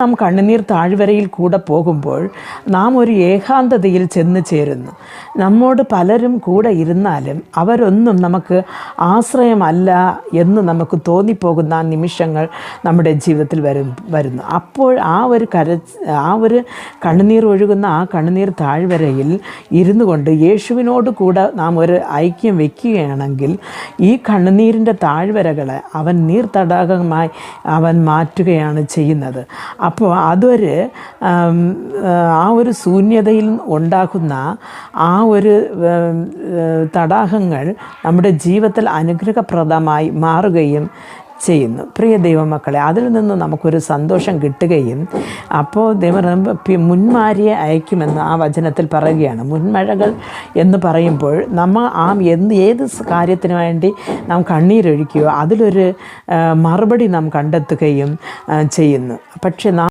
നാം കണ്ണുനീർ താഴ്വരയിൽ കൂടെ പോകുമ്പോൾ നാം ഒരു ഏകാന്തതയിൽ ചെന്ന് ചേരുന്നു. നമ്മോട് പലരും കൂടെ ഇരുന്നാലും അവരൊന്നും നമുക്ക് ആശ്രയമല്ല എന്ന് നമുക്ക് തോന്നിപ്പോകുന്ന ആ നിമിഷങ്ങൾ നമ്മുടെ ജീവിതത്തിൽ വരുന്നു. അപ്പോൾ ആ ഒരു കണ്ണുനീർ ഒഴുകുന്ന ആ കണ്ണുനീർ താഴ്വരയിൽ ഇരുന്നു കൊണ്ട് യേശുവിനോട് കൂടെ നാം ഒരു ഐക്യം വയ്ക്കുകയാണെങ്കിൽ ഈ കണ്ണുനീരിൻ്റെ താഴ്വരകളെ അവൻ നീർത്തടാകമായി അവൻ മാറ്റുകയാണ് ചെയ്യുന്നത്. അപ്പോൾ അതൊരു ആ ഒരു ശൂന്യതയിൽ ഉണ്ടാകുന്ന ആ ഒരു തടാകങ്ങൾ നമ്മുടെ ജീവിതത്തിൽ അനുഗ്രഹപ്രദമായി മാറുകയും ചെയ്യുന്നു. പ്രിയ ദൈവമക്കളെ, അതിൽ നിന്ന് നമുക്കൊരു സന്തോഷം കിട്ടുകയും അപ്പോൾ ദൈവം മുൻമാരിയെ അയക്കുമെന്ന് ആ വചനത്തിൽ പറയുകയാണ്. മുൻമഴകൾ എന്ന് പറയുമ്പോൾ നമ്മൾ ഏത് കാര്യത്തിന് വേണ്ടി നാം കണ്ണീരൊഴിക്കുകയോ അതിലൊരു മറുപടി നാം കണ്ടെത്തുകയും ചെയ്യുന്നു. പക്ഷേ